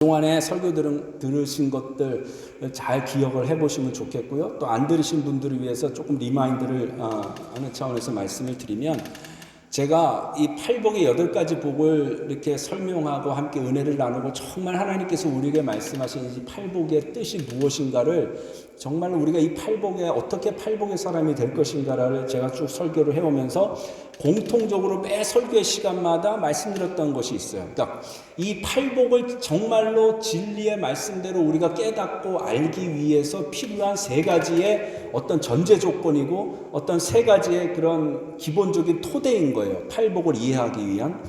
그동안에 설교 들으신 것들 잘 기억을 해보시면 좋겠고요. 또 안 들으신 분들을 위해서 조금 리마인드를 하는 차원에서 말씀을 드리면, 제가 이 팔복의 8가지 복을 이렇게 설명하고 함께 은혜를 나누고 정말 하나님께서 우리에게 말씀하신 이 팔복의 뜻이 무엇인가를, 정말 우리가 이 팔복에 어떻게 팔복의 사람이 될 것인가를 제가 쭉 설교를 해오면서 공통적으로 매 설교의 시간마다 말씀드렸던 것이 있어요. 그러니까 이 팔복을 정말로 진리의 말씀대로 우리가 깨닫고 알기 위해서 필요한 3가지의 어떤 전제 조건이고 어떤 3가지의 그런 기본적인 토대인 거예요. 팔복을 이해하기 위한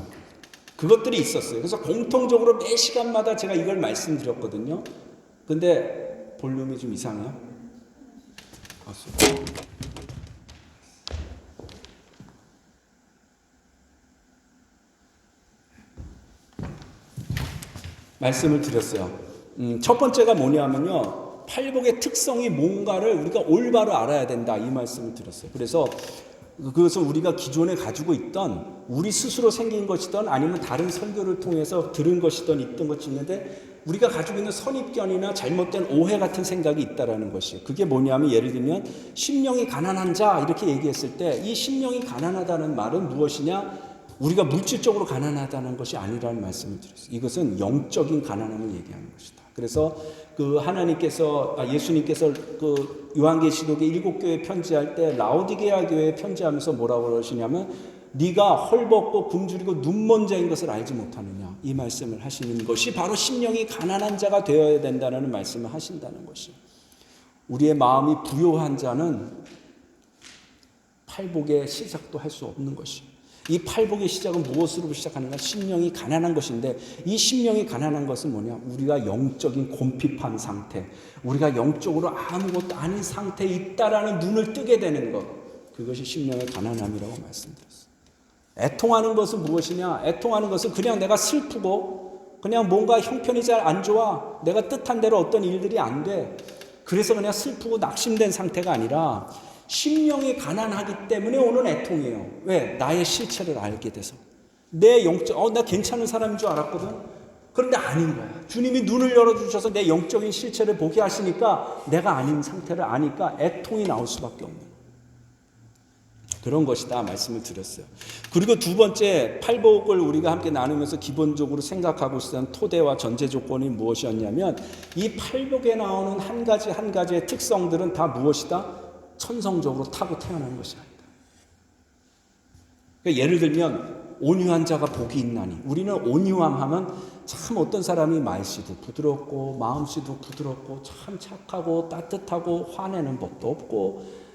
그것들이 있었어요. 그래서 공통적으로 매 시간마다 제가 이걸 말씀드렸거든요. 근데 볼륨이 좀 이상해요. 말씀을 드렸어요. 첫 번째가 뭐냐면요, 팔복의 특성이 뭔가를 우리가 올바로 알아야 된다, 이 말씀을 드렸어요. 그래서 그것은 우리가 기존에 가지고 있던 우리 스스로 생긴 것이든 아니면 다른 설교를 통해서 들은 것이든 있던 것이 있는데, 우리가 가지고 있는 선입견이나 잘못된 오해 같은 생각이 있다라는 것이에요. 그게 뭐냐면, 예를 들면 심령이 가난한 자 이렇게 얘기했을 때 이 심령이 가난하다는 말은 무엇이냐? 우리가 물질적으로 가난하다는 것이 아니라는 말씀을 드렸어요. 이것은 영적인 가난함을 얘기하는 것이다. 그래서 예수님께서 요한계시록의 7교회 편지할 때 라오디게아 교회에 편지하면서 뭐라고 그러시냐면, 네가 헐벗고 굶주리고 눈먼 자인 것을 알지 못하느냐, 이 말씀을 하시는 것이 바로 심령이 가난한 자가 되어야 된다는 말씀을 하신다는 것이에요. 우리의 마음이 부요한 자는 팔복의 시작도 할 수 없는 것이에요. 이 팔복의 시작은 무엇으로 시작하는가? 심령이 가난한 것인데, 이 심령이 가난한 것은 뭐냐? 우리가 영적인 곰핍한 상태, 우리가 영적으로 아무것도 아닌 상태에 있다라는 눈을 뜨게 되는 것, 그것이 심령의 가난함이라고 말씀드렸어요. 애통하는 것은 무엇이냐? 애통하는 것은 그냥 내가 슬프고 그냥 뭔가 형편이 잘 안 좋아, 내가 뜻한 대로 어떤 일들이 안 돼, 그래서 그냥 슬프고 낙심된 상태가 아니라 심령이 가난하기 때문에 오는 애통이에요. 왜? 나의 실체를 알게 돼서. 내 나 괜찮은 사람인 줄 알았거든. 그런데 아닌 거야. 주님이 눈을 열어주셔서 내 영적인 실체를 보게 하시니까 내가 아닌 상태를 아니까 애통이 나올 수밖에 없는 거예요. 그런 것이다 말씀을 드렸어요. 그리고 두 번째, 팔복을 우리가 함께 나누면서 기본적으로 생각하고 있었던 토대와 전제 조건이 무엇이었냐면, 이 팔복에 나오는 한 가지의 특성들은 다 무엇이다? 천성적으로 타고 태어난 것이 아니다. 그러니까 예를 들면 온유한 자가 복이 있나니, 우리는 온유함 하면 참 어떤 사람이 말씨도 부드럽고 마음씨도 부드럽고 참 착하고 따뜻하고 화내는 법도 없고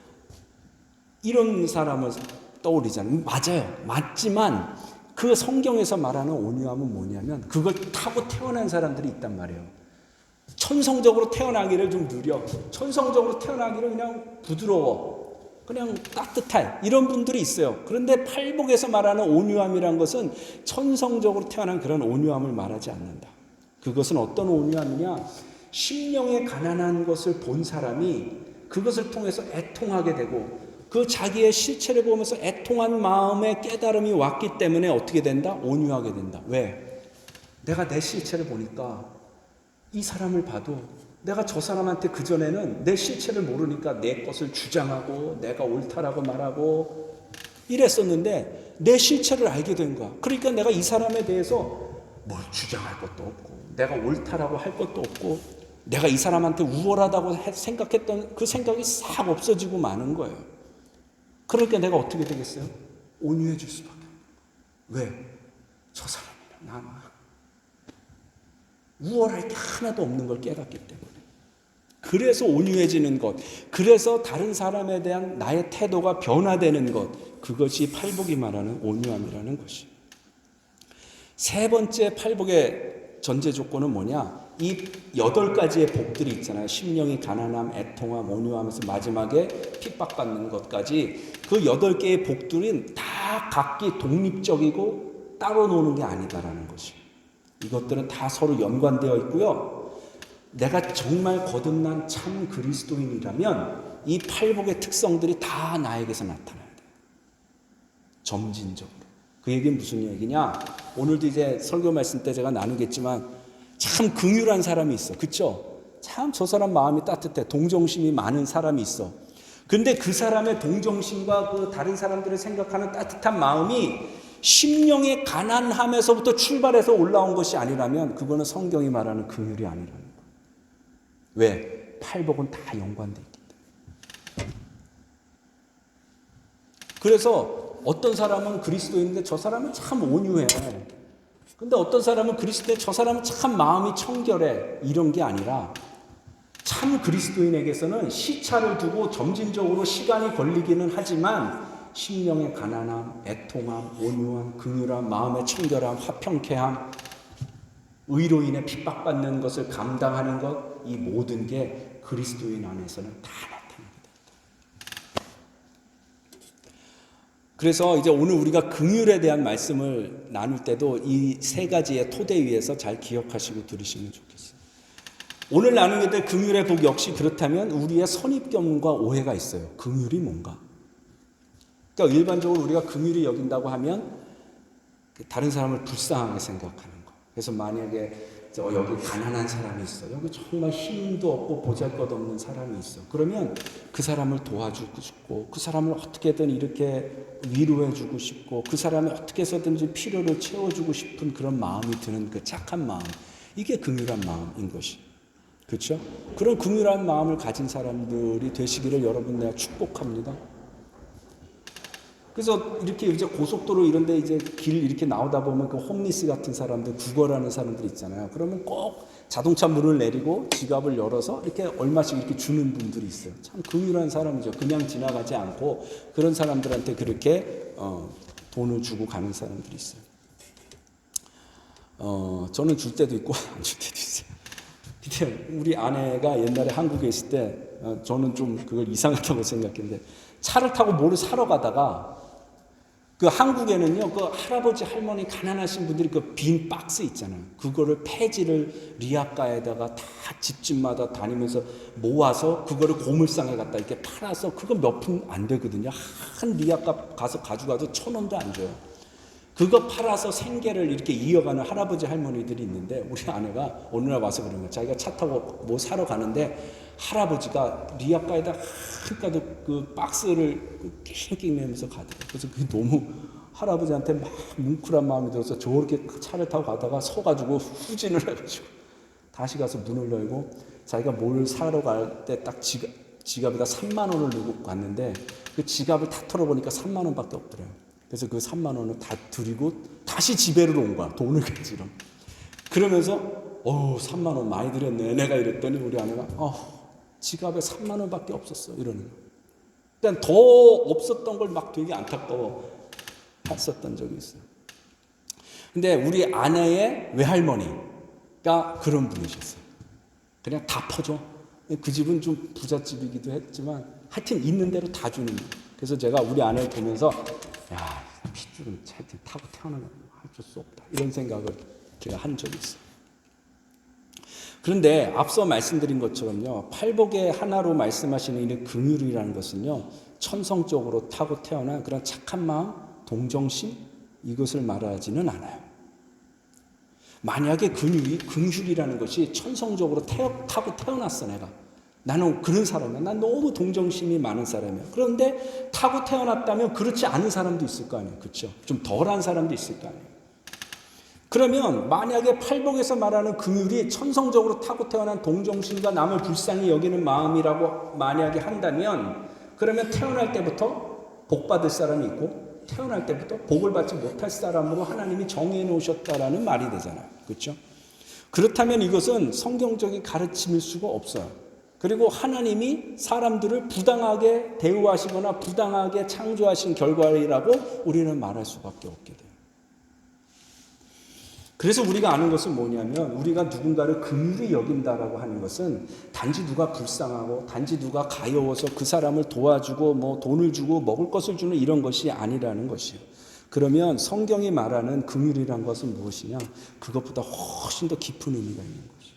이런 사람을 떠올리잖아요. 맞아요. 맞지만 그 성경에서 말하는 온유함은 뭐냐면, 그걸 타고 태어난 사람들이 있단 말이에요. 천성적으로 태어나기를 좀 느려, 천성적으로 태어나기를 그냥 부드러워, 그냥 따뜻해, 이런 분들이 있어요. 그런데 팔복에서 말하는 온유함이란 것은 천성적으로 태어난 그런 온유함을 말하지 않는다. 그것은 어떤 온유함이냐? 심령의 가난한 것을 본 사람이 그것을 통해서 애통하게 되고, 그 자기의 실체를 보면서 애통한 마음의 깨달음이 왔기 때문에 어떻게 된다? 온유하게 된다. 왜? 내가 내 실체를 보니까, 이 사람을 봐도 내가 저 사람한테 그전에는 내 실체를 모르니까 내 것을 주장하고 내가 옳다라고 말하고 이랬었는데, 내 실체를 알게 된 거야. 그러니까 내가 이 사람에 대해서 뭘 주장할 것도 없고 내가 옳다라고 할 것도 없고, 내가 이 사람한테 우월하다고 생각했던 그 생각이 싹 없어지고 마는 거예요. 그러니까 내가 어떻게 되겠어요? 온유해질 수밖에 없어요. 왜? 저 사람이랑 나는 우월할 게 하나도 없는 걸 깨닫기 때문에. 그래서 온유해지는 것, 그래서 다른 사람에 대한 나의 태도가 변화되는 것, 그것이 팔복이 말하는 온유함이라는 것이. 세 번째 팔복의 전제 조건은 뭐냐? 이 8가지의 복들이 있잖아요. 심령이 가난함, 애통함, 온유하면서 마지막에 핍박받는 것까지, 그 8개의 복들은 다 각기 독립적이고 따로 노는 게 아니다라는 것이에요. 이것들은 다 서로 연관되어 있고요. 내가 정말 거듭난 참 그리스도인이라면 이 팔복의 특성들이 다 나에게서 나타나야 돼요. 점진적으로. 그 얘기는 무슨 얘기냐? 오늘도 이제 설교 말씀 때 제가 나누겠지만, 참 긍휼한 사람이 있어. 그쵸? 참 저 사람 마음이 따뜻해. 동정심이 많은 사람이 있어. 근데 그 사람의 동정심과 그 다른 사람들을 생각하는 따뜻한 마음이 심령의 가난함에서부터 출발해서 올라온 것이 아니라면 그거는 성경이 말하는 긍휼이 아니라는 거예요. 왜? 팔복은 다 연관돼 있기 때문에. 그래서 어떤 사람은 그리스도인인데 저 사람은 참 온유해. 근데 어떤 사람은 그리스도인데 저 사람은 참 마음이 청결해. 이런 게 아니라 참 그리스도인에게서는 시차를 두고 점진적으로 시간이 걸리기는 하지만 심령의 가난함, 애통함, 온유함, 긍휼함, 마음의 청결함, 화평케함, 의로 인해 핍박받는 것을 감당하는 것, 이 모든 게 그리스도인 안에서는 다 나타나게 된다. 그래서 이제 오늘 우리가 긍휼에 대한 말씀을 나눌 때도 이 세 가지의 토대 위에서 잘 기억하시고 들으시면 좋겠어요. 오늘 나누게 될 긍휼의 복 역시 그렇다면 우리의 선입견과 오해가 있어요. 긍휼이 뭔가? 그러니까 일반적으로 우리가 긍휼히 여긴다고 하면 다른 사람을 불쌍하게 생각하는 거. 그래서 만약에 여기 가난한 사람이 있어. 여기 정말 힘도 없고 보잘것없는 사람이 있어. 그러면 그 사람을 도와주고 싶고 그 사람을 어떻게든 이렇게 위로해주고 싶고 그 사람이 어떻게 해서든지 필요를 채워주고 싶은 그런 마음이 드는 그 착한 마음. 이게 긍휼한 마음인 것이. 그렇죠? 그런 긍휼한 마음을 가진 사람들이 되시기를 여러분 내가 축복합니다. 그래서 이렇게 이제 고속도로 이런데 이제 길 이렇게 나오다 보면 그 홈리스 같은 사람들, 구걸하는 사람들 있잖아요. 그러면 꼭 자동차 문을 내리고 지갑을 열어서 이렇게 얼마씩 이렇게 주는 분들이 있어요. 참 긍휼한 사람이죠. 그냥 지나가지 않고 그런 사람들한테 그렇게 돈을 주고 가는 사람들이 있어요. 저는 줄 때도 있고 안 줄 때도 있어요. 근데 우리 아내가 옛날에 한국에 있을 때 저는 좀 그걸 이상하다고 생각했는데 차를 타고 뭐를 사러 가다가 그 한국에는요, 그 할아버지 할머니 가난하신 분들이 그 빈 박스 있잖아요. 그거를 폐지를 리아카에다가 다 집집마다 다니면서 모아서 그거를 고물상에 갖다 이렇게 팔아서 그거 몇 푼 안 되거든요. 한 리아카 가서 가져가도 1,000원도 안 줘요. 그거 팔아서 생계를 이렇게 이어가는 할아버지 할머니들이 있는데 우리 아내가 어느 날 와서 그런 거예요. 자기가 차 타고 뭐 사러 가는데 할아버지가 리아카에다 한가득 그 박스를 낑낑 매면서 가더라고요. 그래서 그게 너무 할아버지한테 막 뭉클한 마음이 들어서 저렇게 차를 타고 가다가 서가지고 후진을 해가지고 다시 가서 문을 열고 자기가 뭘 사러 갈 때 딱 지갑에다 3만 원을 넣고 갔는데 그 지갑을 다 털어보니까 3만 원밖에 없더래요. 그래서 그 3만 원을 다 드리고 다시 집에로 온 거야. 돈을 가지러. 그러면서 3만 원 많이 드렸네. 내가 이랬더니 우리 아내가 지갑에 3만 원밖에 없었어. 이러는 거야. 그러니까 더 없었던 걸 막 되게 안타까워 했었던 적이 있어요. 근데 우리 아내의 외할머니가 그런 분이셨어요. 그냥 다 퍼줘. 그 집은 좀 부잣집이기도 했지만 하여튼 있는 대로 다 주는 거예요. 그래서 제가 우리 아내를 보면서 야, 핏줄은 하여튼 타고 태어나면 어쩔 수 없다. 이런 생각을 제가 한 적이 있어요. 그런데 앞서 말씀드린 것처럼요, 팔복의 하나로 말씀하시는 이 긍휼이라는 것은요, 천성적으로 타고 태어난 그런 착한 마음, 동정심 이것을 말하지는 않아요. 만약에 긍휼이라는 것이 천성적으로 타고 태어났어 내가. 나는 그런 사람이야. 난 너무 동정심이 많은 사람이야. 그런데 타고 태어났다면 그렇지 않은 사람도 있을 거 아니에요. 그렇죠? 좀 덜한 사람도 있을 거 아니에요. 그러면 만약에 팔복에서 말하는 긍휼이 천성적으로 타고 태어난 동정심과 남을 불쌍히 여기는 마음이라고 만약에 한다면 그러면 태어날 때부터 복 받을 사람이 있고 태어날 때부터 복을 받지 못할 사람으로 하나님이 정해 놓으셨다라는 말이 되잖아요. 그렇죠? 그렇다면 이것은 성경적인 가르침일 수가 없어요. 그리고 하나님이 사람들을 부당하게 대우하시거나 부당하게 창조하신 결과라고 우리는 말할 수밖에 없게 돼요. 그래서 우리가 아는 것은 뭐냐면 우리가 누군가를 긍휼히 여긴다라고 하는 것은 단지 누가 불쌍하고 단지 누가 가여워서 그 사람을 도와주고 뭐 돈을 주고 먹을 것을 주는 이런 것이 아니라는 것이에요. 그러면 성경이 말하는 긍휼이란 것은 무엇이냐? 그것보다 훨씬 더 깊은 의미가 있는 것이에요.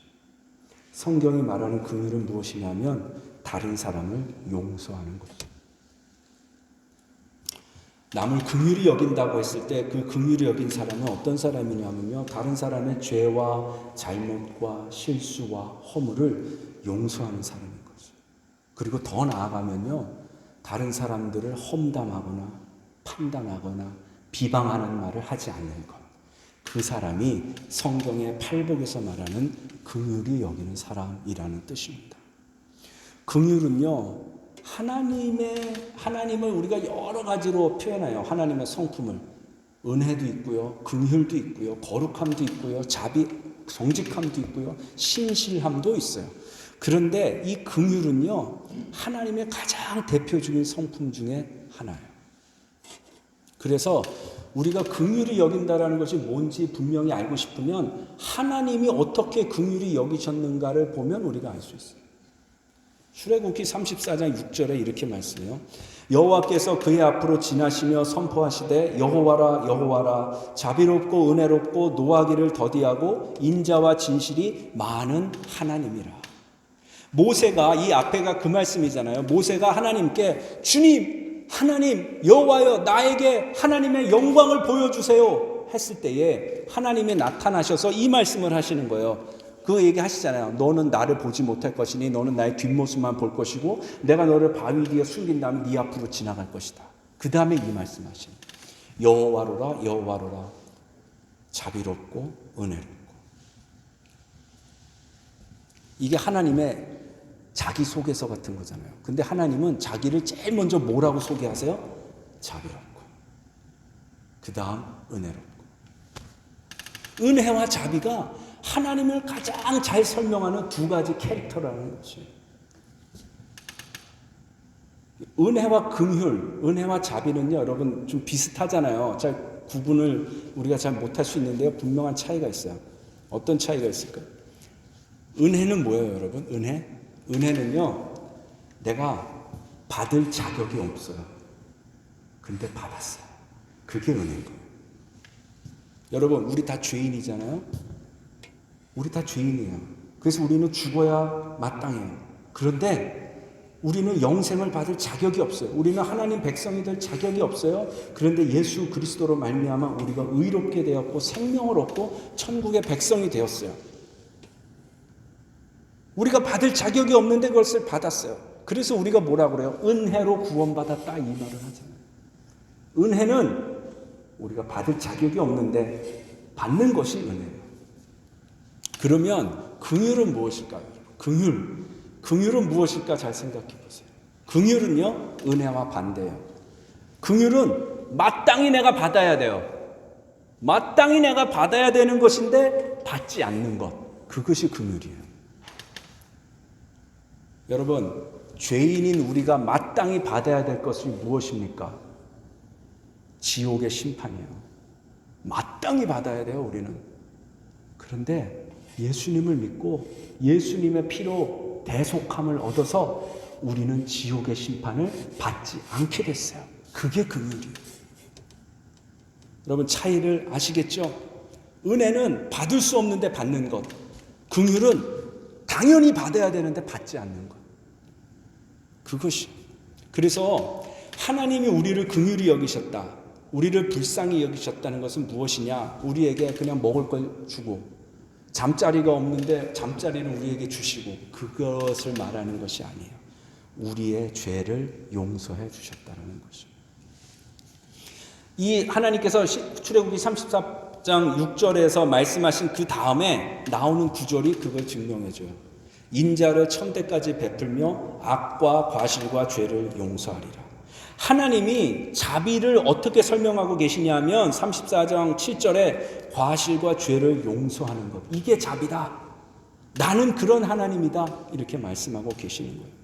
성경이 말하는 긍휼은 무엇이냐면 다른 사람을 용서하는 것이에요. 남을 긍휼히 여긴다고 했을 때 그 긍휼히 여긴 사람은 어떤 사람이냐면요, 다른 사람의 죄와 잘못과 실수와 허물을 용서하는 사람인 거죠. 그리고 더 나아가면요, 다른 사람들을 험담하거나 판단하거나 비방하는 말을 하지 않는 것, 그 사람이 성경의 팔복에서 말하는 긍휼히 여기는 사람이라는 뜻입니다. 긍휼은요, 하나님을 우리가 여러 가지로 표현해요. 하나님의 성품을. 은혜도 있고요, 긍휼도 있고요, 거룩함도 있고요, 정직함도 있고요, 신실함도 있어요. 그런데 이 긍휼은요, 하나님의 가장 대표적인 성품 중에 하나예요. 그래서 우리가 긍휼히 여긴다라는 것이 뭔지 분명히 알고 싶으면 하나님이 어떻게 긍휼히 여기셨는가를 보면 우리가 알 수 있어요. 출애굽기 34장 6절에 이렇게 말씀해요. 여호와께서 그의 앞으로 지나시며 선포하시되 여호와라 여호와라 자비롭고 은혜롭고 노하기를 더디하고 인자와 진실이 많은 하나님이라. 모세가, 이 앞에가 그 말씀이잖아요. 모세가 하나님께 주님, 하나님, 여호와여 나에게 하나님의 영광을 보여주세요 했을 때에 하나님이 나타나셔서 이 말씀을 하시는 거예요. 그 얘기 하시잖아요. 너는 나를 보지 못할 것이니 너는 나의 뒷모습만 볼 것이고 내가 너를 바위 뒤에 숨긴 다음에 네 앞으로 지나갈 것이다. 그 다음에 이 말씀하시는 여호와로라 여호와로라 자비롭고 은혜롭고. 이게 하나님의 자기소개서 같은 거잖아요. 근데 하나님은 자기를 제일 먼저 뭐라고 소개하세요? 자비롭고, 그 다음 은혜롭고. 은혜와 자비가 하나님을 가장 잘 설명하는 두 가지 캐릭터라는 것이에요. 은혜와 긍휼, 은혜와 자비는요, 여러분 좀 비슷하잖아요. 잘 구분을 우리가 잘 못할 수 있는데요, 분명한 차이가 있어요. 어떤 차이가 있을까요? 은혜는 뭐예요, 여러분? 은혜는요, 내가 받을 자격이 없어요. 근데 받았어요. 그게 은혜인 거예요. 여러분, 우리 다 죄인이잖아요. 우리 다 죄인이에요. 그래서 우리는 죽어야 마땅해요. 그런데 우리는 영생을 받을 자격이 없어요. 우리는 하나님 백성이 될 자격이 없어요. 그런데 예수 그리스도로 말미암아 우리가 의롭게 되었고 생명을 얻고 천국의 백성이 되었어요. 우리가 받을 자격이 없는데 그것을 받았어요. 그래서 우리가 뭐라고 그래요? 은혜로 구원받았다, 이 말을 하잖아요. 은혜는 우리가 받을 자격이 없는데 받는 것이 은혜예요. 그러면 긍휼은 무엇일까요? 긍휼은 무엇일까 잘 생각해 보세요. 긍휼은요, 은혜와 반대예요. 긍휼은 마땅히 내가 받아야 돼요. 마땅히 내가 받아야 되는 것인데 받지 않는 것, 그것이 긍휼이에요. 여러분, 죄인인 우리가 마땅히 받아야 될 것이 무엇입니까? 지옥의 심판이에요. 마땅히 받아야 돼요, 우리는. 그런데 예수님을 믿고 예수님의 피로 대속함을 얻어서 우리는 지옥의 심판을 받지 않게 됐어요. 그게 긍휼이에요. 여러분, 차이를 아시겠죠? 은혜는 받을 수 없는데 받는 것, 긍휼은 당연히 받아야 되는데 받지 않는 것. 그것이. 그래서 하나님이 우리를 긍휼히 여기셨다, 우리를 불쌍히 여기셨다는 것은 무엇이냐? 우리에게 그냥 먹을 걸 주고, 잠자리가 없는데 잠자리는 우리에게 주시고, 그것을 말하는 것이 아니에요. 우리의 죄를 용서해 주셨다는 것입니다. 이 하나님께서 출애굽기 34장 6절에서 말씀하신 그 다음에 나오는 구절이 그걸 증명해 줘요. 인자를 천대까지 베풀며 악과 과실과 죄를 용서하리라. 하나님이 자비를 어떻게 설명하고 계시냐면 34장 7절에 과실과 죄를 용서하는 것, 이게 자비다, 나는 그런 하나님이다, 이렇게 말씀하고 계시는 거예요.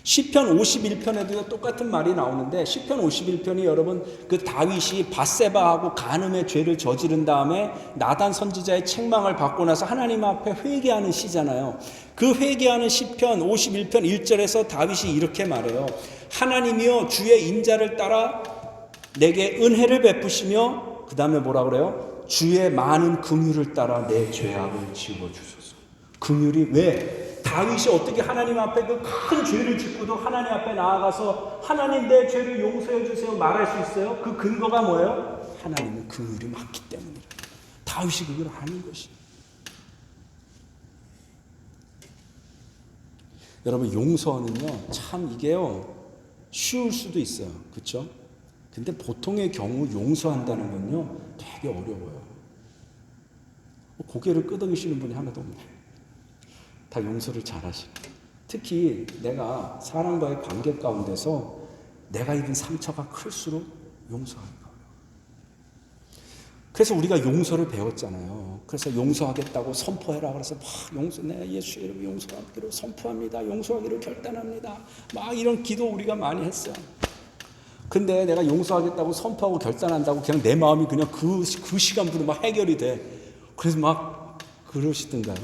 시편 51편에도 똑같은 말이 나오는데, 시편 51편이 여러분 그 다윗이 밧세바하고 간음의 죄를 저지른 다음에 나단 선지자의 책망을 받고 나서 하나님 앞에 회개하는 시잖아요. 그 회개하는 시편 51편 1절에서 다윗이 이렇게 말해요. 하나님이여 주의 인자를 따라 내게 은혜를 베푸시며, 그 다음에 뭐라 그래요? 주의 많은 긍휼을 따라 내 죄악을 지워주소서. 긍휼이 왜? 다 다윗이 어떻게 하나님 앞에 그 큰 죄를 짓고도 하나님 앞에 나아가서 하나님 내 죄를 용서해 주세요 말할 수 있어요? 그 근거가 뭐예요? 하나님은 그 일이 맞기 때문이라. 다윗이 그걸 아는 것이. 여러분 용서는요 참 이게요 쉬울 수도 있어요. 그렇죠? 근데 보통의 경우 용서한다는 건요 되게 어려워요. 고개를 끄덕이시는 분이 하나도 없네. 다 용서를 잘하시네. 특히 내가 사람과의 관계 가운데서 내가 입은 상처가 클수록 용서하기가 어려워요. 그래서 우리가 용서를 배웠잖아요. 그래서 용서하겠다고 선포해라 그래서 막 내 예수 이름 용서하기로 선포합니다. 용서하기로 결단합니다. 막 이런 기도 우리가 많이 했어요. 근데 내가 용서하겠다고 선포하고 결단한다고 그냥 내 마음이 그냥 그 시간부로 막 해결이 돼. 그래서 막 그러시던가요?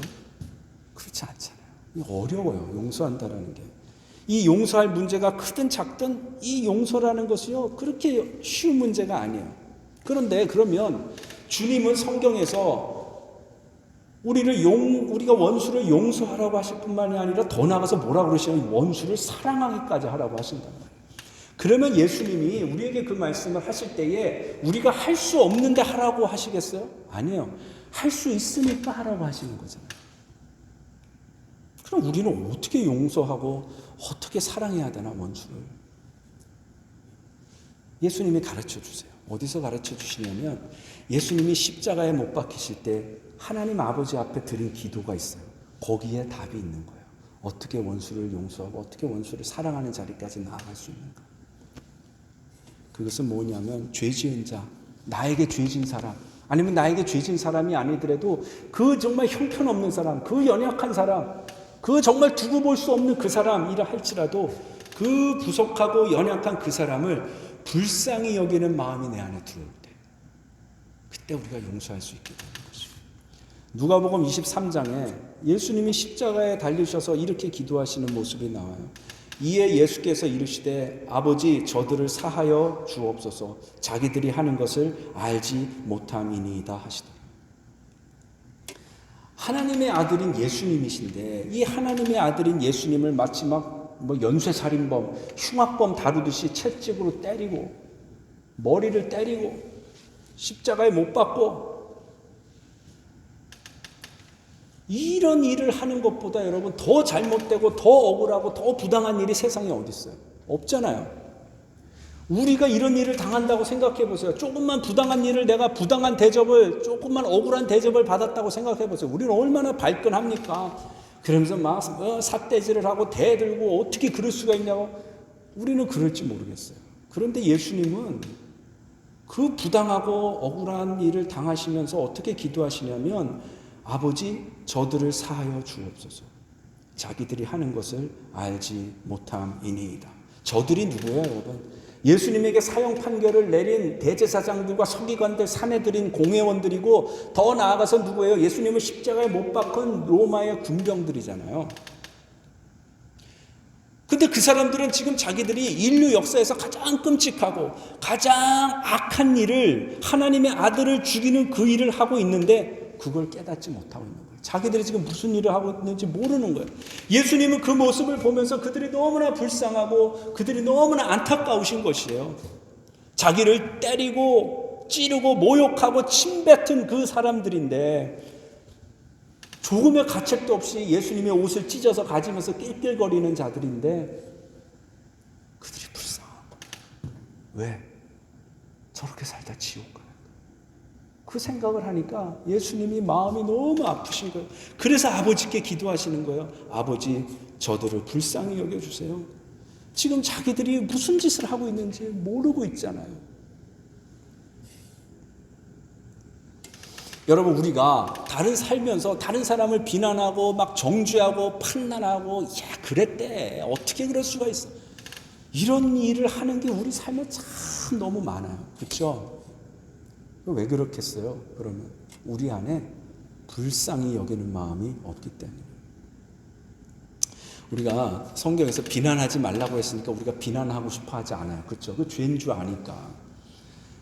그렇지 않잖아요. 어려워요. 용서한다라는 게. 이 용서할 문제가 크든 작든 이 용서라는 것이요 그렇게 쉬운 문제가 아니에요. 그런데 그러면 주님은 성경에서 우리가 원수를 용서하라고 하실 뿐만이 아니라 더 나아가서 뭐라고 그러시냐면 원수를 사랑하기까지 하라고 하신단 말이에요. 그러면 예수님이 우리에게 그 말씀을 하실 때에 우리가 할 수 없는데 하라고 하시겠어요? 아니에요. 할 수 있으니까 하라고 하시는 거잖아요. 그럼 우리는 어떻게 용서하고 어떻게 사랑해야 되나 원수를? 예수님이 가르쳐 주세요. 어디서 가르쳐 주시냐면 예수님이 십자가에 못 박히실 때 하나님 아버지 앞에 드린 기도가 있어요. 거기에 답이 있는 거예요. 어떻게 원수를 용서하고 어떻게 원수를 사랑하는 자리까지 나아갈 수 있는가? 그것은 뭐냐면 죄 지은 자, 나에게 죄 지은 사람, 아니면 나에게 죄 지은 사람이 아니더라도 그 정말 형편없는 사람, 그 연약한 사람, 그 정말 두고 볼 수 없는 그 사람이라 할지라도 그 부족하고 연약한 그 사람을 불쌍히 여기는 마음이 내 안에 들어올 때 그때 우리가 용서할 수 있게 되는 것입니다. 누가복음 23장에 예수님이 십자가에 달리셔서 이렇게 기도하시는 모습이 나와요. 이에 예수께서 이르시되 아버지 저들을 사하여 주옵소서 자기들이 하는 것을 알지 못함이니이다 하시더라. 하나님의 아들인 예수님이신데 이 하나님의 아들인 예수님을 마치 막 연쇄살인범, 흉악범 다루듯이 채찍으로 때리고 머리를 때리고 십자가에 못 박고 이런 일을 하는 것보다 여러분 더 잘못되고 더 억울하고 더 부당한 일이 세상에 어디 있어요? 없잖아요. 우리가 이런 일을 당한다고 생각해 보세요. 조금만 부당한 일을 내가 부당한 대접을 조금만 억울한 대접을 받았다고 생각해 보세요. 우리는 얼마나 발끈합니까? 그러면서 막 삿대질을 하고 대들고 어떻게 그럴 수가 있냐고 우리는 그럴지 모르겠어요. 그런데 예수님은 그 부당하고 억울한 일을 당하시면서 어떻게 기도하시냐면 아버지 저들을 사하여 주옵소서 자기들이 하는 것을 알지 못함이니이다. 저들이 누구예요 여러분? 예수님에게 사형 판결을 내린 대제사장들과 서기관들, 사내들인 공회원들이고 더 나아가서 누구예요? 예수님을 십자가에 못 박은 로마의 군병들이잖아요. 근데 그 사람들은 지금 자기들이 인류 역사에서 가장 끔찍하고 가장 악한 일을 하나님의 아들을 죽이는 그 일을 하고 있는데 그걸 깨닫지 못하고 있는 거예요. 자기들이 지금 무슨 일을 하고 있는지 모르는 거예요. 예수님은 그 모습을 보면서 그들이 너무나 불쌍하고 그들이 너무나 안타까우신 것이에요. 자기를 때리고 찌르고 모욕하고 침뱉은 그 사람들인데 조금의 가책도 없이 예수님의 옷을 찢어서 가지면서 낄낄거리는 자들인데 그들이 불쌍하고 왜? 저렇게 살다 지옥 가는 그 생각을 하니까 예수님이 마음이 너무 아프신 거예요. 그래서 아버지께 기도하시는 거예요. 아버지 저들을 불쌍히 여겨주세요. 지금 자기들이 무슨 짓을 하고 있는지 모르고 있잖아요. 여러분 우리가 살면서 다른 사람을 비난하고 막 정죄하고 판단하고 야 그랬대 어떻게 그럴 수가 있어 이런 일을 하는 게 우리 삶에 참 너무 많아요. 그렇죠? 왜 그렇겠어요? 그러면 우리 안에 불쌍히 여기는 마음이 없기 때문에. 우리가 성경에서 비난하지 말라고 했으니까 우리가 비난하고 싶어 하지 않아요. 그렇죠? 그 죄인 줄 아니까.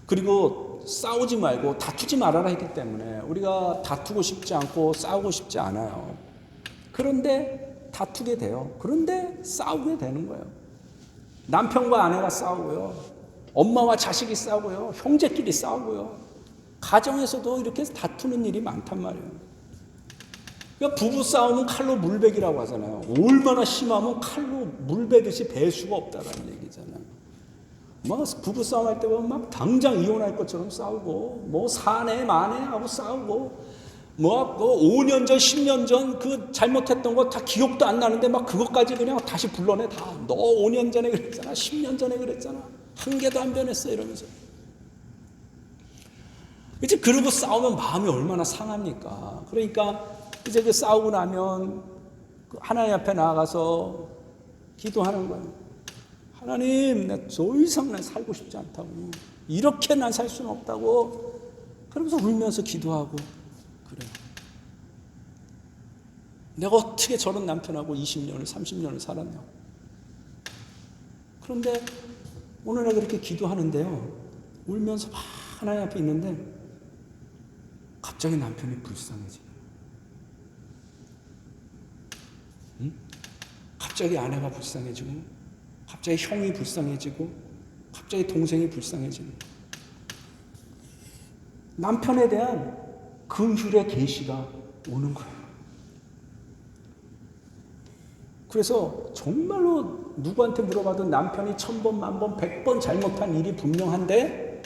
그리고 싸우지 말고 다투지 말아라 했기 때문에 우리가 다투고 싶지 않고 싸우고 싶지 않아요. 그런데 다투게 돼요. 그런데 싸우게 되는 거예요. 남편과 아내가 싸우고요. 엄마와 자식이 싸우고요. 형제끼리 싸우고요. 가정에서도 이렇게 다투는 일이 많단 말이에요. 그러니까 부부 싸움은 칼로 물베기라고 하잖아요. 얼마나 심하면 칼로 물베듯이 벨 수가 없다라는 얘기잖아요. 뭐 부부 싸움할 때 보면 막 당장 이혼할 것처럼 싸우고 뭐 사내 만에 하고 싸우고 뭐 5년 전 10년 전 그 잘못했던 거 다 기억도 안 나는데 막 그것까지 그냥 다시 불러내. 다 너 5년 전에 그랬잖아, 10년 전에 그랬잖아, 한 개도 안 변했어 이러면서. 이제 그러고 싸우면 마음이 얼마나 상합니까? 그러니까 이제 그 싸우고 나면 하나님 앞에 나아가서 기도하는 거예요. 하나님, 나 더 이상 난 살고 싶지 않다고. 이렇게 난 살 수는 없다고. 그러면서 울면서 기도하고 그래요. 내가 어떻게 저런 남편하고 20년을 30년을 살았냐고. 그런데 오늘 내가 그렇게 기도하는데요, 울면서 막 하나님 앞에 있는데 갑자기 남편이 불쌍해지고, 갑자기 아내가 불쌍해지고, 갑자기 형이 불쌍해지고, 갑자기 동생이 불쌍해지고, 남편에 대한 긍휼의 계시가 오는 거예요. 그래서 정말로 누구한테 물어봐도 남편이 1000번, 10,000번, 100번 잘못한 일이 분명한데,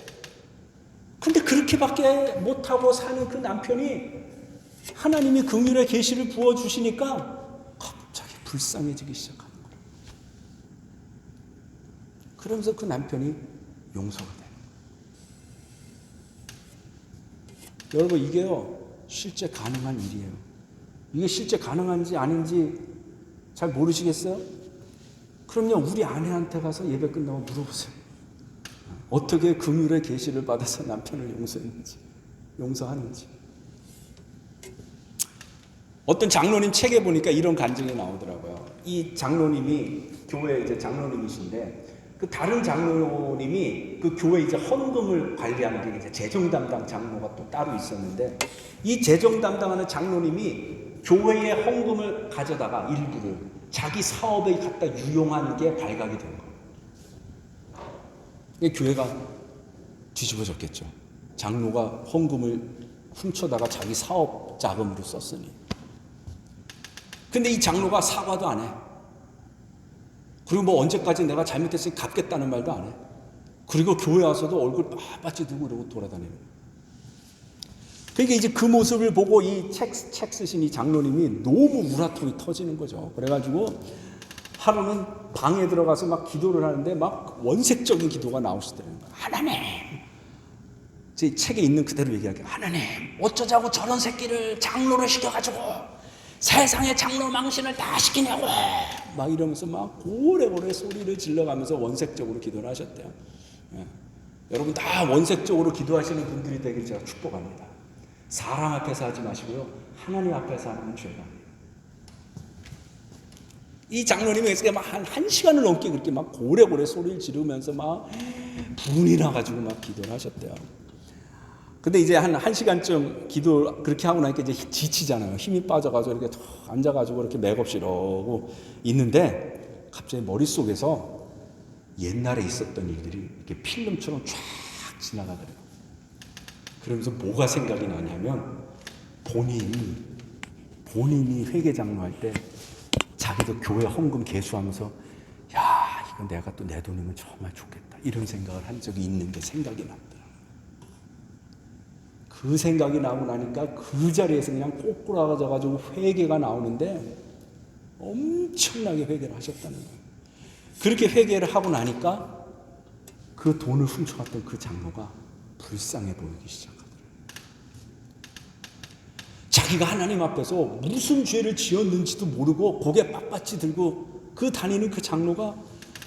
근데 그렇게밖에 못하고 사는 그 남편이 하나님이 긍휼의 계시를 부어주시니까 갑자기 불쌍해지기 시작하는 거예요. 그러면서 그 남편이 용서가 돼요. 여러분, 이게요 실제 가능한 일이에요. 이게 실제 가능한지 아닌지 잘 모르시겠어요? 그럼요, 우리 아내한테 가서 예배 끝나고 물어보세요. 어떻게 긍휼의 계시를 받아서 남편을 용서했는지, 용서하는지. 어떤 장로님 책에 보니까 이런 간증이 나오더라고요. 이 장로님이 교회 이제 장로님이신데, 그 다른 장로님이 그 교회 이제 헌금을 관리하는 게 이제 재정 담당 장로가 또 따로 있었는데, 이 재정 담당하는 장로님이 교회의 헌금을 가져다가 일부를 자기 사업에 갖다 유용한 게 발각이 된 거예요. 교회가 뒤집어졌겠죠. 장로가 헌금을 훔쳐다가 자기 사업 자금으로 썼으니. 근데 이 장로가 사과도 안 해. 그리고 뭐 언제까지 내가 잘못했으니 갚겠다는 말도 안 해. 그리고 교회 와서도 얼굴 빳빳이 들고 이러고 돌아다니는 거예요. 그러니까 이제 그 모습을 보고 이 책 쓰신 이 장로님이 너무 우라통이 터지는 거죠. 그래가지고 하루는 방에 들어가서 막 기도를 하는데 막 원색적인 기도가 나오시더라고요. 하나님, 제 책에 있는 그대로 얘기할게요. 하나님, 어쩌자고 저런 새끼를 장로를 시켜가지고 세상에 장로 망신을 다 시키냐고 막 이러면서 막 고래고래 소리를 질러가면서 원색적으로 기도를 하셨대요. 예. 여러분 다 원색적으로 기도하시는 분들이 되길 제가 축복합니다. 사람 앞에서 하지 마시고요, 하나님 앞에서 하는 죄가. 이 장로님이 막 한 시간을 넘게 그렇게 막 고래고래 소리를 지르면서 막 분이 나가지고 막 기도를 하셨대요. 근데 이제 한 시간쯤 기도 그렇게 하고 나니까 이제 지치잖아요. 힘이 빠져가지고 이렇게 앉아가지고 이렇게 맥없이 이러고 있는데 갑자기 머릿속에서 옛날에 있었던 일들이 이렇게 필름처럼 쫙 지나가더래요. 그러면서 뭐가 생각이 나냐면 본인이 회계장로 할 때 자기도 교회 헌금 개수하면서 야, 이거 내가 또 내 돈이면 정말 좋겠다 이런 생각을 한 적이 있는 게 생각이 났다. 그 생각이 나고 나니까 그 자리에서 그냥 꼬꾸라져가지고 회개가 나오는데 엄청나게 회개를 하셨다는 거예요. 그렇게 회개를 하고 나니까 그 돈을 훔쳐갔던 그 장로가 불쌍해 보이기 시작하더라고요. 자기가 하나님 앞에서 무슨 죄를 지었는지도 모르고 고개 빳빳이 들고 그 다니는 그 장로가,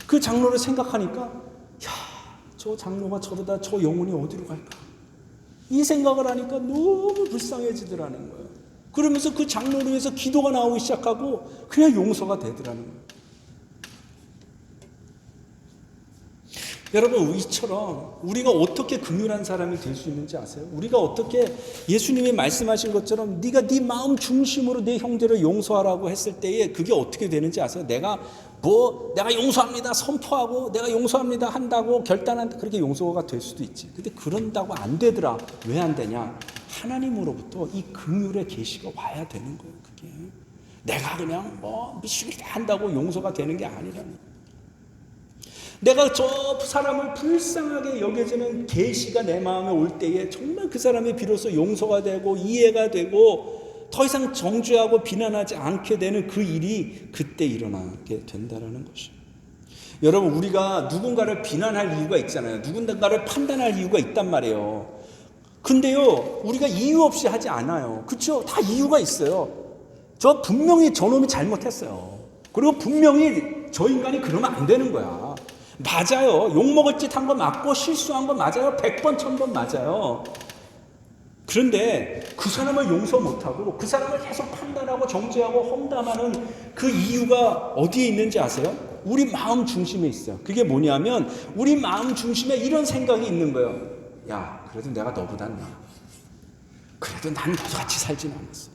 그 장로를 생각하니까 야, 저 장로가 저러다 저 영혼이 어디로 갈까? 이 생각을 하니까 너무 불쌍해지더라는 거예요. 그러면서 그 장로를 위해서 기도가 나오기 시작하고 그냥 용서가 되더라는 거예요. 여러분, 이처럼 우리가 어떻게 긍휼한 사람이 될 수 있는지 아세요? 우리가 어떻게 예수님이 말씀하신 것처럼 네가 네 마음 중심으로 내 형제를 용서하라고 했을 때에 그게 어떻게 되는지 아세요? 내가 용서합니다 선포하고 내가 용서합니다 한다고 결단한다, 그렇게 용서가 될 수도 있지. 근데 그런다고 안 되더라. 왜 안 되냐? 하나님으로부터 이 긍휼의 계시가 와야 되는 거예요. 그게 내가 그냥 미치겠다 한다고 용서가 되는 게 아니라는 거예요. 내가 저 사람을 불쌍하게 여겨지는 계시가 내 마음에 올 때에 정말 그 사람이 비로소 용서가 되고 이해가 되고 더 이상 정죄하고 비난하지 않게 되는 그 일이 그때 일어나게 된다는 것이죠. 여러분, 우리가 누군가를 비난할 이유가 있잖아요. 누군가를 판단할 이유가 있단 말이에요. 근데요, 우리가 이유 없이 하지 않아요. 그렇죠? 다 이유가 있어요. 분명히 저놈이 잘못했어요. 그리고 분명히 저 인간이 그러면 안 되는 거야. 맞아요. 욕먹을 짓 한 거 맞고 실수한 거 맞아요. 100번 1000번 맞아요. 그런데 그 사람을 용서 못하고 그 사람을 계속 판단하고 정죄하고 험담하는 그 이유가 어디에 있는지 아세요? 우리 마음 중심에 있어요. 그게 뭐냐면 우리 마음 중심에 이런 생각이 있는 거예요. 야, 그래도 내가 너보단 나아. 그래도 난 너도 같이 살진 않았어.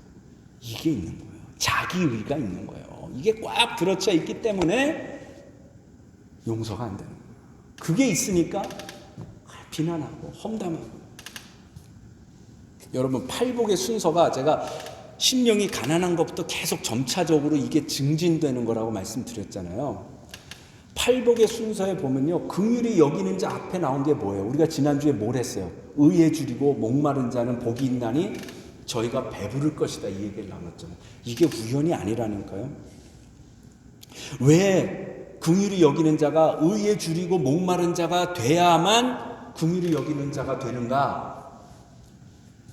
이게 있는 거예요. 자기의가 있는 거예요. 이게 꽉 들어차 있기 때문에 용서가 안 되는 거예요. 그게 있으니까 비난하고 험담하고. 여러분, 팔복의 순서가 제가 심령이 가난한 것부터 계속 점차적으로 이게 증진되는 거라고 말씀드렸잖아요. 팔복의 순서에 보면요, 긍휼히 여기는 자 앞에 나온 게 뭐예요? 우리가 지난주에 뭘 했어요? 의에 줄이고 목마른 자는 복이 있나니 저희가 배부를 것이다, 이 얘기를 나눴잖아요. 이게 우연이 아니라니까요. 왜 긍휼히 여기는 자가 의에 줄이고 목마른 자가 돼야만 긍휼히 여기는 자가 되는가?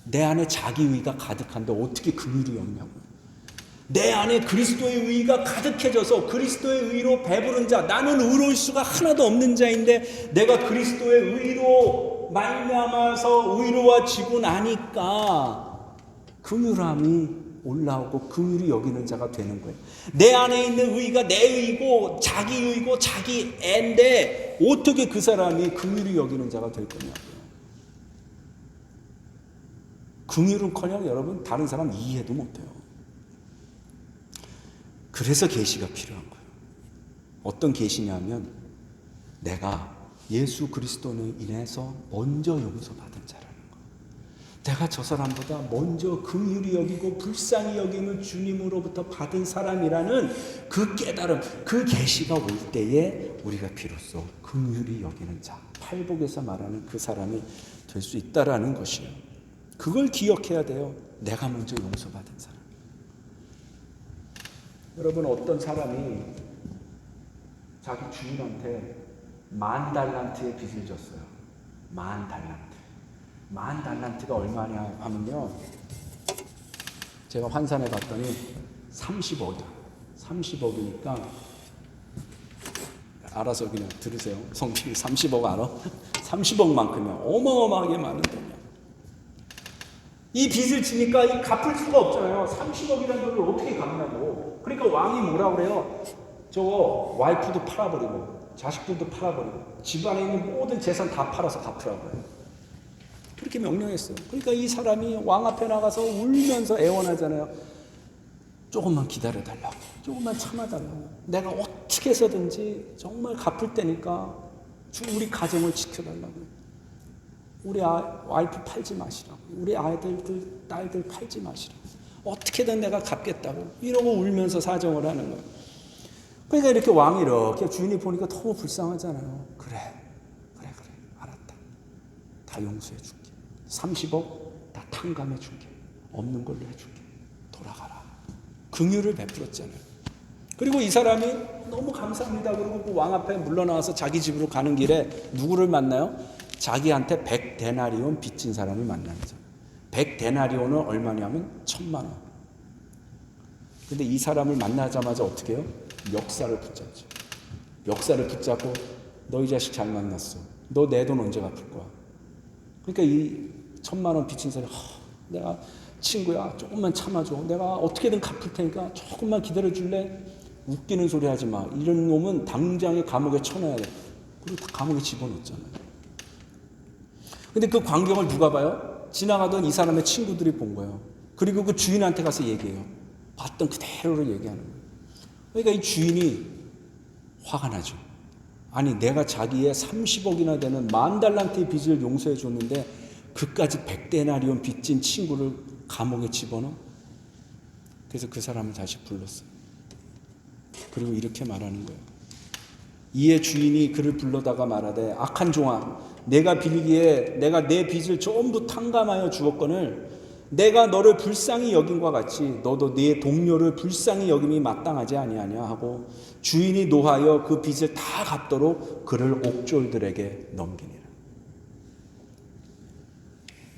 내 안에 자기의가 가득한데 어떻게 긍휼히 여기냐고요. 내 안에 그리스도의 의가 가득해져서 그리스도의 의로 배부른 자, 나는 의로울 수가 하나도 없는 자인데 내가 그리스도의 의로 말미암아서 의로워지고 나니까 긍휼함이 올라오고 긍휼히 여기는 자가 되는 거예요. 내 안에 있는 의가 내 의고 자기 의고 자기 애인데 어떻게 그 사람이 긍휼히 여기는 자가 될 거냐고요. 긍휼은커녕 여러분 다른 사람 이해도 못해요. 그래서 계시가 필요한 거예요. 어떤 계시냐면 내가 예수 그리스도로 인해서 먼저 용서받은 자라는 거예요. 내가 저 사람보다 먼저 긍휼히 여기고 불쌍히 여김을 주님으로부터 받은 사람이라는 그 깨달음, 그 계시가 올 때에 우리가 비로소 긍휼히 여기는 자, 팔복에서 말하는 그 사람이 될 수 있다라는 것이에요. 그걸 기억해야 돼요. 내가 먼저 용서받은 사람. 여러분, 어떤 사람이 자기 주인한테 10,000달란트의 빚을 졌어요. 10,000달란트. 10,000달란트가 얼마냐 하면요, 제가 환산해 봤더니 30억이야. 30억이니까 알아서 그냥 들으세요. 성필이 30억 알아? 30억만큼이면 어마어마하게 많은 돈이야. 이 빚을 지니까 이 갚을 수가 없잖아요. 30억이라는 돈을 어떻게 갚냐고. 그러니까 왕이 뭐라 그래요? 저거 와이프도 팔아버리고 자식들도 팔아버리고 집안에 있는 모든 재산 다 팔아서 갚으라고 해요. 그렇게 명령했어요. 그러니까 이 사람이 왕 앞에 나가서 울면서 애원하잖아요. 조금만 기다려달라고, 조금만 참아달라고, 내가 어떻게 해서든지 정말 갚을 때니까 우리 가정을 지켜달라고, 우리 와이프 팔지 마시라고, 우리 아이들 딸들 팔지 마시라고, 어떻게든 내가 갚겠다고 이러고 울면서 사정을 하는 거예요. 그러니까 이렇게 왕이 이렇게 주인이 보니까 너무 불쌍하잖아요. 그래 알았다, 다 용서해 줄게, 30억 다 탕감해 줄게, 없는 걸로 해줄게, 돌아가라. 긍휼을 베풀었잖아요. 그리고 이 사람이 너무 감사합니다 그러고 그 왕 앞에 물러나와서 자기 집으로 가는 길에 누구를 만나요? 자기한테 100데나리온 빚진 사람을 만나죠. 100데나리온은 얼마냐면 1,000만 원. 근데 이 사람을 만나자마자 어떻게 해요? 멱살을 붙잡죠. 멱살을 붙잡고 너 이 자식 잘 만났어. 너 내 돈 언제 갚을 거야? 그러니까 이 1,000만 원 빚진 사람이 내가 친구야 조금만 참아줘. 내가 어떻게든 갚을 테니까 조금만 기다려줄래? 웃기는 소리 하지 마. 이런 놈은 당장에 감옥에 쳐넣어야 돼. 그리고 다 감옥에 집어넣었잖아요. 근데 그 광경을 누가 봐요? 지나가던 이 사람의 친구들이 본 거예요. 그리고 그 주인한테 가서 얘기해요. 봤던 그대로를 얘기하는 거예요. 그러니까 이 주인이 화가 나죠. 아니, 내가 자기의 30억이나 되는 10,000달란트의 빚을 용서해 줬는데 그까지 100데나리온 빚진 친구를 감옥에 집어넣어? 그래서 그 사람을 다시 불렀어요. 그리고 이렇게 말하는 거예요. 이에 주인이 그를 불러다가 말하되, 악한 종아, 내가 빌기에 내가 내 빚을 전부 탕감하여 주었거늘 내가 너를 불쌍히 여김과 같이 너도 네 동료를 불쌍히 여김이 마땅하지 아니하냐 하고 주인이 노하여 그 빚을 다 갚도록 그를 옥졸들에게 넘기니라.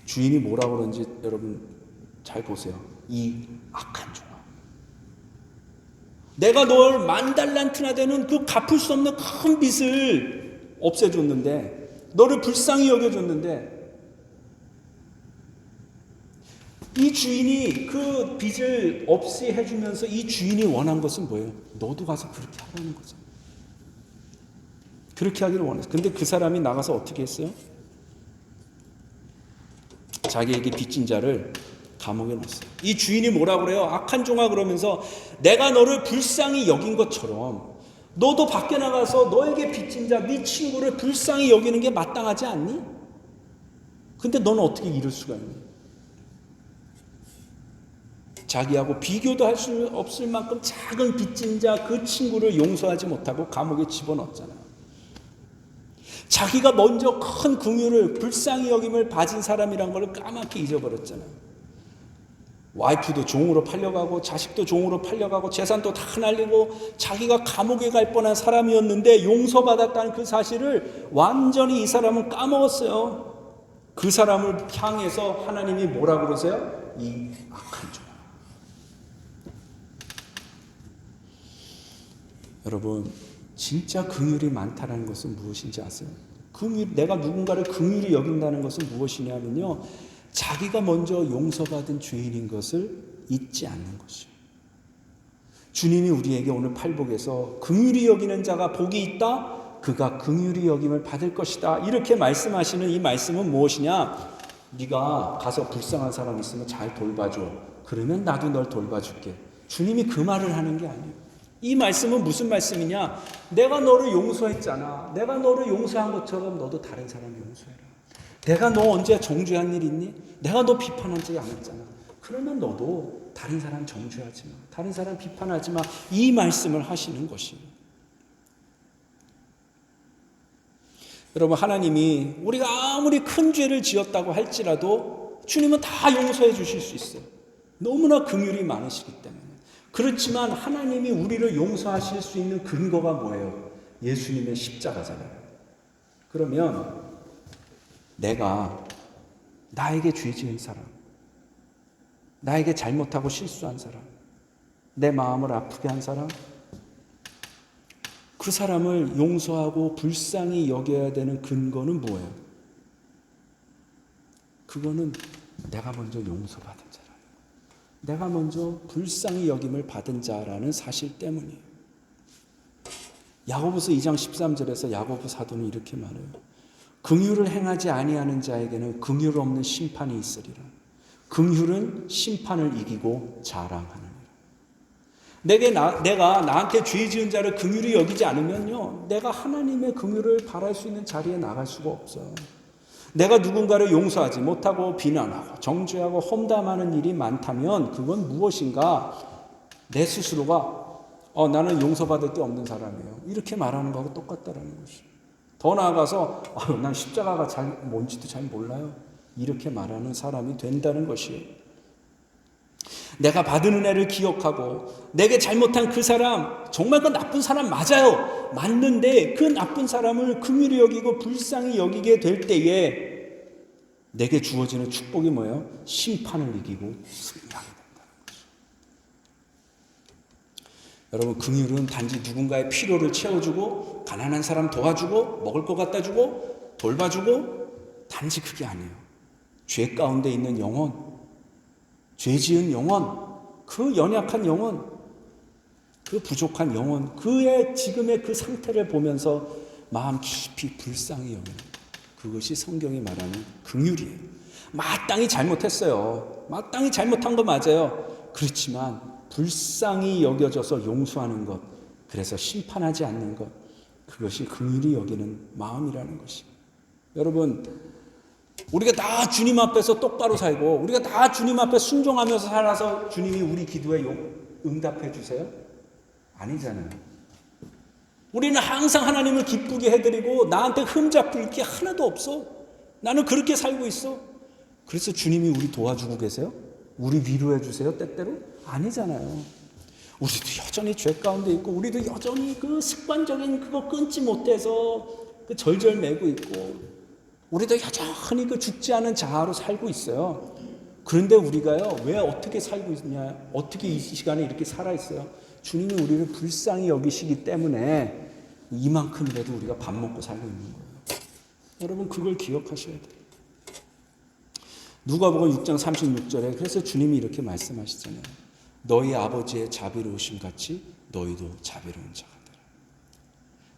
주인이 뭐라고 그런지 여러분 잘 보세요. 이 악한 종아, 내가 널 10,000달란트나 되는 그 갚을 수 없는 큰 빚을 없애줬는데, 너를 불쌍히 여겨줬는데, 이 주인이 그 빚을 없이 해주면서 이 주인이 원한 것은 뭐예요? 너도 가서 그렇게 하라는 거죠. 그렇게 하기를 원했어요. 근데 그 사람이 나가서 어떻게 했어요? 자기에게 빚진 자를 감옥에 넣었어요. 이 주인이 뭐라고 그래요? 악한 종아, 그러면서 내가 너를 불쌍히 여긴 것처럼 너도 밖에 나가서 너에게 빚진 자, 네 친구를 불쌍히 여기는 게 마땅하지 않니? 근데 너는 어떻게 이럴 수가 있니? 자기하고 비교도 할 수 없을 만큼 작은 빚진 자 그 친구를 용서하지 못하고 감옥에 집어넣었잖아요. 자기가 먼저 큰 긍휼을, 불쌍히 여김을 받은 사람이란 걸 까맣게 잊어버렸잖아요. 와이프도 종으로 팔려가고 자식도 종으로 팔려가고 재산도 다 날리고 자기가 감옥에 갈 뻔한 사람이었는데 용서받았다는 그 사실을 완전히 이 사람은 까먹었어요. 그 사람을 향해서 하나님이 뭐라고 그러세요? 이 악한 종. 여러분, 진짜 긍휼이 많다는 것은 무엇인지 아세요? 내가 누군가를 긍휼히 여긴다는 것은 무엇이냐면요, 자기가 먼저 용서받은 죄인인 것을 잊지 않는 것이에요. 주님이 우리에게 오늘 팔복에서 긍휼히 여기는 자가 복이 있다, 그가 긍휼히 여김을 받을 것이다, 이렇게 말씀하시는 이 말씀은 무엇이냐? 네가 가서 불쌍한 사람 있으면 잘 돌봐줘. 그러면 나도 널 돌봐줄게. 주님이 그 말을 하는 게 아니에요. 이 말씀은 무슨 말씀이냐? 내가 너를 용서했잖아. 내가 너를 용서한 것처럼 너도 다른 사람 용서해라. 내가 너 언제 정죄한 일 있니? 내가 너 비판한 적이 않았잖아. 그러면 너도 다른 사람 정죄하지 마. 다른 사람 비판하지 마. 이 말씀을 하시는 것이에요. 여러분, 하나님이 우리가 아무리 큰 죄를 지었다고 할지라도 주님은 다 용서해 주실 수 있어요. 너무나 긍휼이 많으시기 때문에. 그렇지만 하나님이 우리를 용서하실 수 있는 근거가 뭐예요? 예수님의 십자가잖아요. 그러면 내가 나에게 죄 지은 사람, 나에게 잘못하고 실수한 사람, 내 마음을 아프게 한 사람, 그 사람을 용서하고 불쌍히 여겨야 되는 근거는 뭐예요? 그거는 내가 먼저 용서받은 자라. 내가 먼저 불쌍히 여김을 받은 자라는 사실 때문이에요. 야고보서 2장 13절에서 야고보 사도는 이렇게 말해요. 긍휼을 행하지 아니하는 자에게는 긍휼 없는 심판이 있으리라. 긍휼은 심판을 이기고 자랑하느니라. 내가 나한테 죄 지은 자를 긍휼히 여기지 않으면요, 내가 하나님의 긍휼을 바랄 수 있는 자리에 나갈 수가 없어요. 내가 누군가를 용서하지 못하고 비난하고 정죄하고 험담하는 일이 많다면 그건 무엇인가? 내 스스로가 나는 용서받을 게 없는 사람이에요, 이렇게 말하는 거하고 똑같다라는 것이에요. 더 나아가서 난 십자가가 뭔지도 잘 몰라요, 이렇게 말하는 사람이 된다는 것이에요. 내가 받은 은혜를 기억하고 내게 잘못한 그 사람, 정말 그 나쁜 사람 맞아요. 맞는데 그 나쁜 사람을 긍휼히 여기고 불쌍히 여기게 될 때에 내게 주어지는 축복이 뭐예요? 심판을 이기고 승리하게 된다는 거죠. 여러분, 긍휼은 단지 누군가의 필요를 채워주고 가난한 사람 도와주고 먹을 것 갖다 주고 돌봐주고, 단지 그게 아니에요. 죄 가운데 있는 영혼, 죄 지은 영혼, 그 연약한 영혼, 그 부족한 영혼, 그의 지금의 그 상태를 보면서 마음 깊이 불쌍히 여기는 그것이 성경이 말하는 긍휼이에요. 마땅히 잘못했어요. 마땅히 잘못한 거 맞아요. 그렇지만 불쌍히 여겨져서 용서하는 것, 그래서 심판하지 않는 것, 그것이 긍휼히 여기는 마음이라는 것이. 여러분, 우리가 다 주님 앞에서 똑바로 살고 우리가 다 주님 앞에 순종하면서 살아서 주님이 우리 기도에 응답해 주세요? 아니잖아요. 우리는 항상 하나님을 기쁘게 해드리고 나한테 흠잡힐 게 하나도 없어. 나는 그렇게 살고 있어. 그래서 주님이 우리 도와주고 계세요? 우리 위로해 주세요? 때때로? 아니잖아요. 우리도 여전히 죄 가운데 있고 우리도 여전히 그 습관적인 그거 끊지 못해서 그 절절매고 있고 우리도 여전히 그 죽지 않은 자아로 살고 있어요. 그런데 우리가요, 왜 어떻게 살고 있냐, 어떻게 이 시간에 이렇게 살아있어요? 주님이 우리를 불쌍히 여기시기 때문에 이만큼이라도 우리가 밥 먹고 살고 있는 거예요. 여러분, 그걸 기억하셔야 돼요. 누가복음 6장 36절에 그래서 주님이 이렇게 말씀하시잖아요. 너희 아버지의 자비로우심 같이 너희도 자비로운 자가 되라.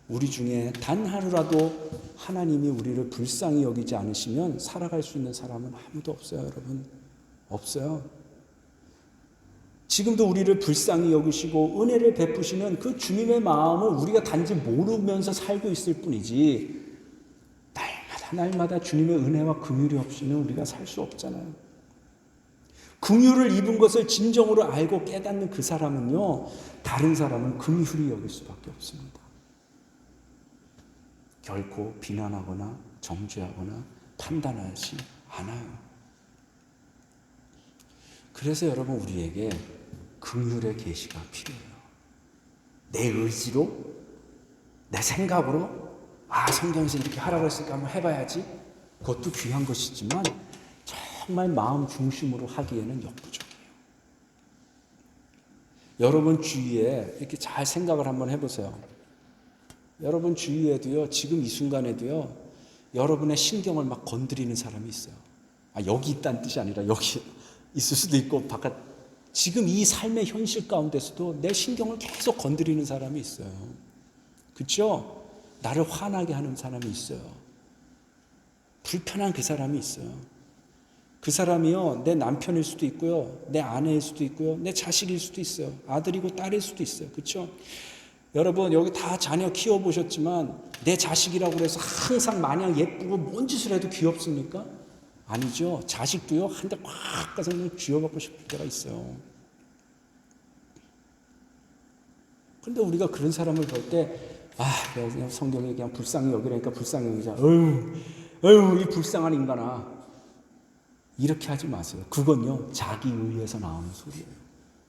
우리 중에 단 하루라도 하나님이 우리를 불쌍히 여기지 않으시면 살아갈 수 있는 사람은 아무도 없어요, 여러분. 없어요. 지금도 우리를 불쌍히 여기시고 은혜를 베푸시는 그 주님의 마음을 우리가 단지 모르면서 살고 있을 뿐이지 날마다 주님의 은혜와 긍휼이 없이는 우리가 살 수 없잖아요. 긍휼을 입은 것을 진정으로 알고 깨닫는 그 사람은요, 다른 사람은 긍휼히 여길 수밖에 없습니다. 결코 비난하거나 정죄하거나 판단하지 않아요. 그래서 여러분, 우리에게 긍휼의 계시가 필요해요. 내 의지로, 내 생각으로 성경에서 이렇게 하라고 했으니까 한번 해봐야지. 그것도 귀한 것이지만 정말 마음 중심으로 하기에는 역부족이에요. 여러분 주위에 이렇게 잘 생각을 한번 해보세요. 여러분 주위에도요, 지금 이 순간에도요, 여러분의 신경을 막 건드리는 사람이 있어요. 여기 있다는 뜻이 아니라 여기 있을 수도 있고 바깥, 지금 이 삶의 현실 가운데서도 내 신경을 계속 건드리는 사람이 있어요. 그렇죠? 나를 화나게 하는 사람이 있어요. 불편한 그 사람이 있어요. 그 사람이요, 내 남편일 수도 있고요, 내 아내일 수도 있고요, 내 자식일 수도 있어요. 아들이고 딸일 수도 있어요. 그렇죠? 여러분, 여기 다 자녀 키워보셨지만 내 자식이라고 해서 항상 마냥 예쁘고 뭔 짓을 해도 귀엽습니까? 아니죠. 자식도요, 한 대 꽉 가서 그냥 쥐어받고 싶을 때가 있어요. 그런데 우리가 그런 사람을 볼 때 그냥 성경에 그냥 불쌍히 여기라니까 불쌍히 여기자. 이 불쌍한 인간아. 이렇게 하지 마세요. 그건요, 자기 의에서 나오는 소리예요.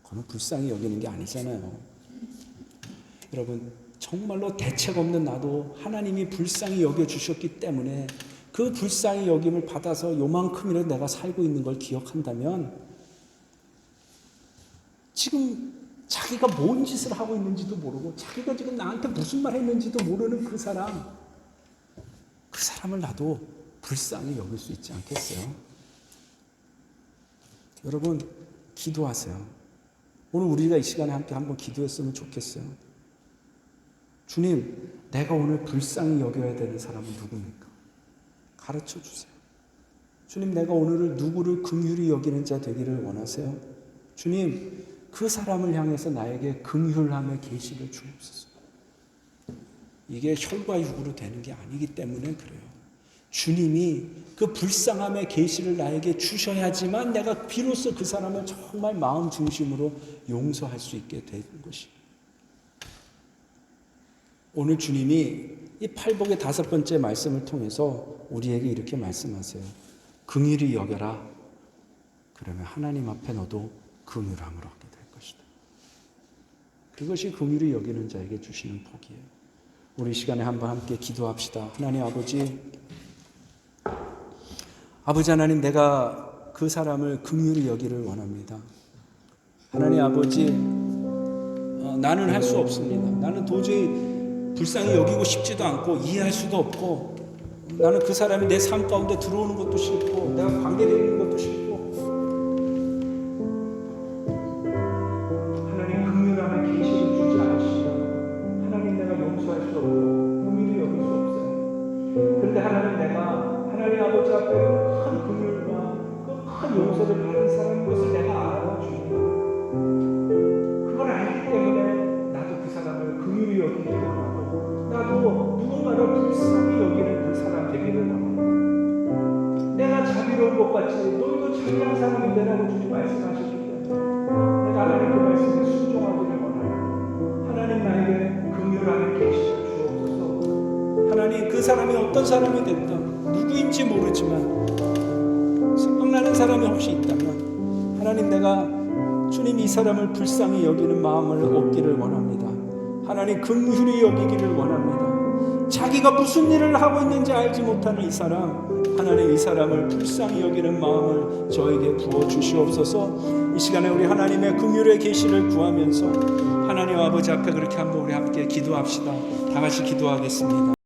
그건 불쌍히 여기는 게 아니잖아요. 여러분, 정말로 대책 없는 나도 하나님이 불쌍히 여겨주셨기 때문에 그 불쌍히 여김을 받아서 요만큼이라도 내가 살고 있는 걸 기억한다면 지금 자기가 뭔 짓을 하고 있는지도 모르고 자기가 지금 나한테 무슨 말 했는지도 모르는 그 사람을 나도 불쌍히 여길 수 있지 않겠어요? 여러분, 기도하세요. 오늘 우리가 이 시간에 함께 한번 기도했으면 좋겠어요. 주님, 내가 오늘 불쌍히 여겨야 되는 사람은 누굽니까? 가르쳐 주세요. 주님, 내가 오늘을 누구를 긍휼히 여기는 자 되기를 원하세요? 주님, 그 사람을 향해서 나에게 긍휼함의 계시를 주옵소서. 이게 혈과 육으로 되는 게 아니기 때문에 그래요. 주님이 그 불쌍함의 계시를 나에게 주셔야지만 내가 비로소 그 사람을 정말 마음 중심으로 용서할 수 있게 되는 것입니다. 오늘 주님이 이 팔복의 5번째 말씀을 통해서 우리에게 이렇게 말씀하세요. 긍휼히 여겨라. 그러면 하나님 앞에 너도 긍휼함을 얻게 될 것이다. 그것이 긍휼히 여기는 자에게 주시는 복이에요. 우리 시간에 한번 함께 기도합시다. 하나님 아버지 하나님, 내가 그 사람을 긍휼히 여기를 원합니다. 하나님 아버지, 나는 할 수 없습니다. 나는 도저히 불쌍히 여기고 싶지도 않고 이해할 수도 없고, 나는 그 사람이 내 삶 가운데 들어오는 것도 싫고 내가 관계되어 있는 것도 싫고, 하나님 긍휼함의 계시를 주지 않으시면 하나님 내가 용서할 수 없고 긍휼히 여길 수 없고 이런 것 같이 너희도 착한 사람이 되라고 주님 말씀하셨기 때문에 내가 하나님 그 말씀에 순종하기를 원합니다. 하나님 나에게 긍휼하는 계시를 주옵소서. 하나님 그 사람이 어떤 사람이 됐든 누구인지 모르지만 생각나는 사람이 혹시 있다면 하나님 내가 주님 이 사람을 불쌍히 여기는 마음을 얻기를 원합니다. 하나님 긍휼히 여기기를 원합니다. 자기가 무슨 일을 하고 있는지 알지 못하는 이 사람, 하나님 이 사람을 불쌍히 여기는 마음을 저에게 부어주시옵소서. 이 시간에 우리 하나님의 긍휼의 계시를 구하면서 하나님 아버지 앞에 그렇게 한번 우리 함께 기도합시다. 다 같이 기도하겠습니다.